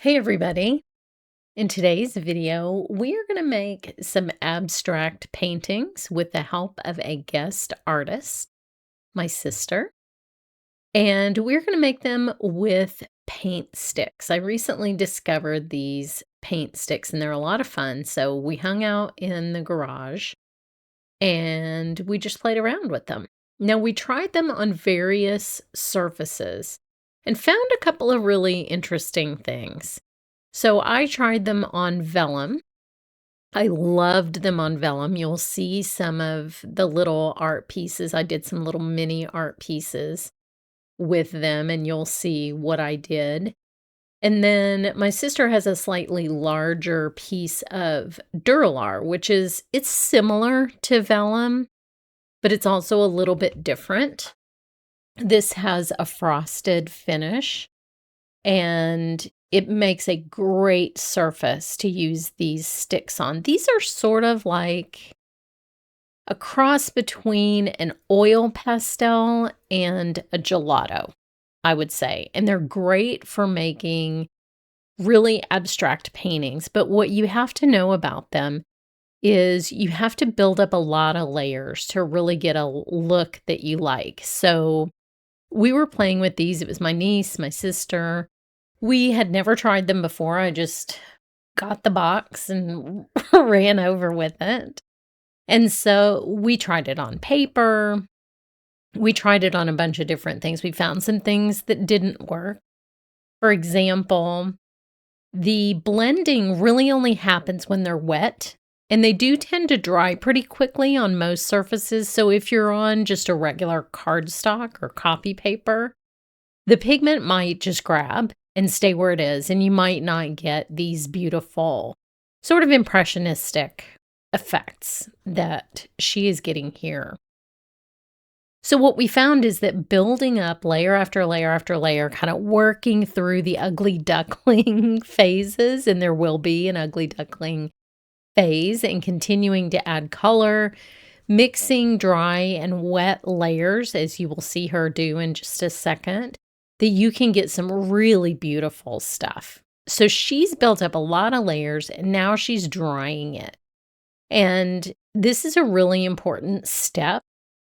Hey everybody. In today's video, we are going to make some abstract paintings with the help of a guest artist, my sister, and we're going to make them with paint sticks. I recently discovered these paint sticks and they're a lot of fun. So we hung out in the garage and we just played around with them. Now we tried them on various surfaces and found a couple of really interesting things. So I tried them on vellum. I loved them on vellum. You'll see some of the little art pieces. I did some little mini art pieces with them, and you'll see what I did. And then my sister has a slightly larger piece of Duralar, it's similar to vellum, but it's also a little bit different. This has a frosted finish, and it makes a great surface to use these sticks on. These are sort of like a cross between an oil pastel and a gelato, I would say. And they're great for making really abstract paintings. But what you have to know about them is you have to build up a lot of layers to really get a look that you like. So we were playing with these. It was my niece, my sister. We had never tried them before. I just got the box and ran over with it. And so we tried it on paper. We tried it on a bunch of different things. We found some things that didn't work. For example, the blending really only happens when they're wet, and they do tend to dry pretty quickly on most surfaces. So if you're on just a regular cardstock or copy paper, the pigment might just grab and stay where it is, and you might not get these beautiful sort of impressionistic effects that she is getting here. So what we found is that building up layer after layer after layer, kind of working through the ugly duckling phases, and there will be an ugly duckling phase, and continuing to add color, mixing dry and wet layers, as you will see her do in just a second, that you can get some really beautiful stuff. So she's built up a lot of layers and now she's drying it. And this is a really important step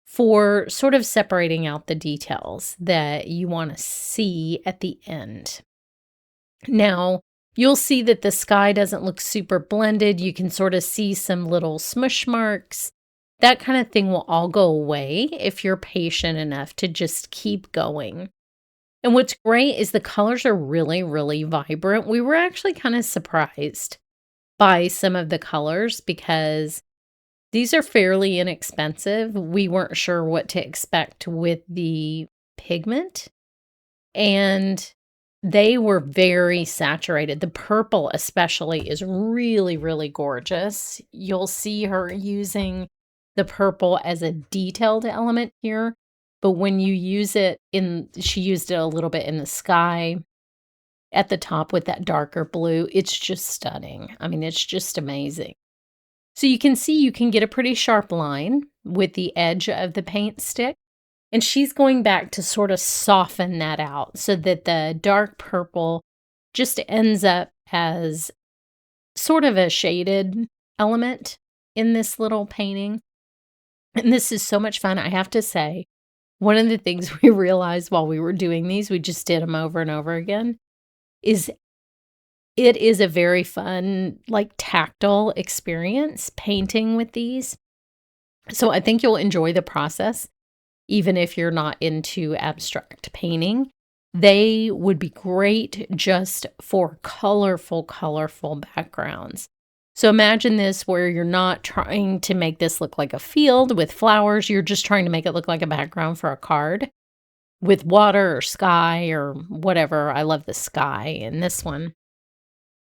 for sort of separating out the details that you want to see at the end. Now, you'll see that the sky doesn't look super blended. You can sort of see some little smush marks. That kind of thing will all go away if you're patient enough to just keep going. And what's great is the colors are really, really vibrant. We were actually kind of surprised by some of the colors because these are fairly inexpensive. We weren't sure what to expect with the pigment, and they were very saturated. The purple especially is really, really gorgeous. You'll see her using the purple as a detailed element here. But when you use it she used it a little bit in the sky at the top with that darker blue. It's just stunning. I mean, it's just amazing. So you can see you can get a pretty sharp line with the edge of the paint stick. And she's going back to sort of soften that out so that the dark purple just ends up as sort of a shaded element in this little painting. And this is so much fun, I have to say. One of the things we realized while we were doing these, we just did them over and over again, is it is a very fun, like tactile experience painting with these. So I think you'll enjoy the process, even if you're not into abstract painting. They would be great just for colorful, colorful backgrounds. So imagine this where you're not trying to make this look like a field with flowers. You're just trying to make it look like a background for a card with water or sky or whatever. I love the sky in this one.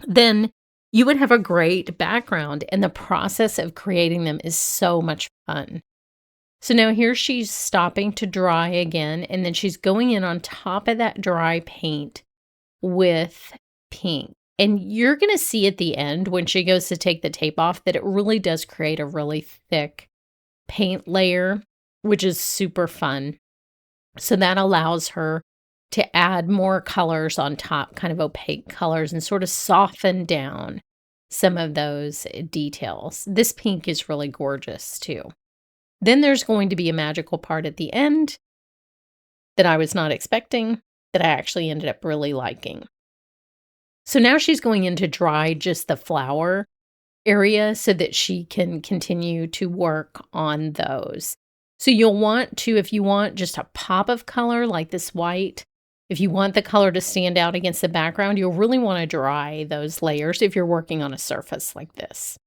Then you would have a great background, and the process of creating them is so much fun. So now here she's stopping to dry again, and then she's going in on top of that dry paint with pink. And you're going to see at the end when she goes to take the tape off that it really does create a really thick paint layer, which is super fun. So that allows her to add more colors on top, kind of opaque colors, and sort of soften down some of those details. This pink is really gorgeous too. Then there's going to be a magical part at the end that I was not expecting, that I actually ended up really liking. So now she's going in to dry just the flower area so that she can continue to work on those. So you'll want to, if you want just a pop of color like this white, if you want the color to stand out against the background, you'll really want to dry those layers if you're working on a surface like this.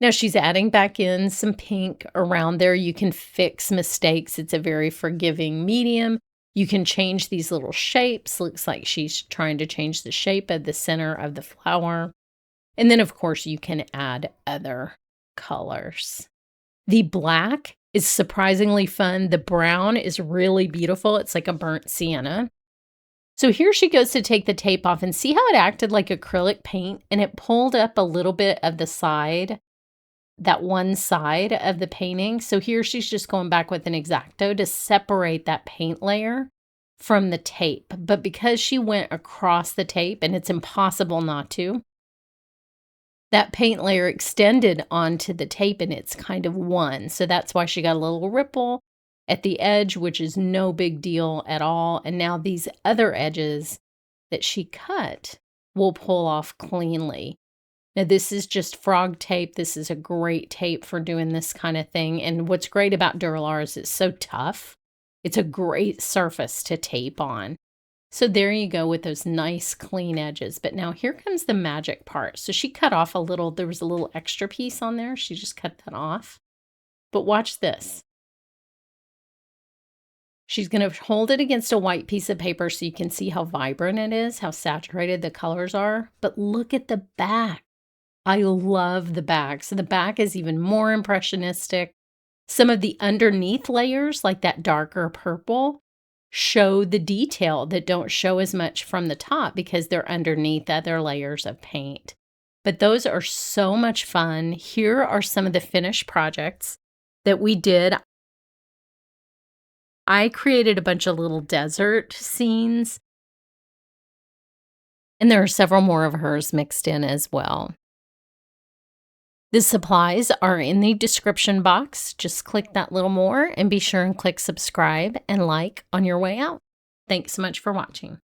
Now she's adding back in some pink around there. You can fix mistakes. It's a very forgiving medium. You can change these little shapes. Looks like she's trying to change the shape of the center of the flower. And then, of course, you can add other colors. The black is surprisingly fun. The brown is really beautiful. It's like a burnt sienna. So here she goes to take the tape off, and see how it acted like acrylic paint, and it pulled up a little bit of the side, that one side of the painting. So here she's just going back with an X-Acto to separate that paint layer from the tape. But because she went across the tape, and it's impossible not to, that paint layer extended onto the tape, and it's kind of one. So that's why she got a little ripple at the edge, which is no big deal at all. And now these other edges that she cut will pull off cleanly. Now this is just frog tape. This is a great tape for doing this kind of thing. And what's great about Duralar is it's so tough. It's a great surface to tape on. So there you go with those nice clean edges. But now here comes the magic part. So she cut off a little, there was a little extra piece on there. She just cut that off. But watch this. She's going to hold it against a white piece of paper so you can see how vibrant it is, how saturated the colors are. But look at the back. I love the back. So the back is even more impressionistic. Some of the underneath layers, like that darker purple, show the detail that don't show as much from the top because they're underneath other layers of paint. But those are so much fun. Here are some of the finished projects that we did. I created a bunch of little desert scenes, and there are several more of hers mixed in as well. The supplies are in the description box. Just click that little more and be sure and click subscribe and like on your way out. Thanks so much for watching.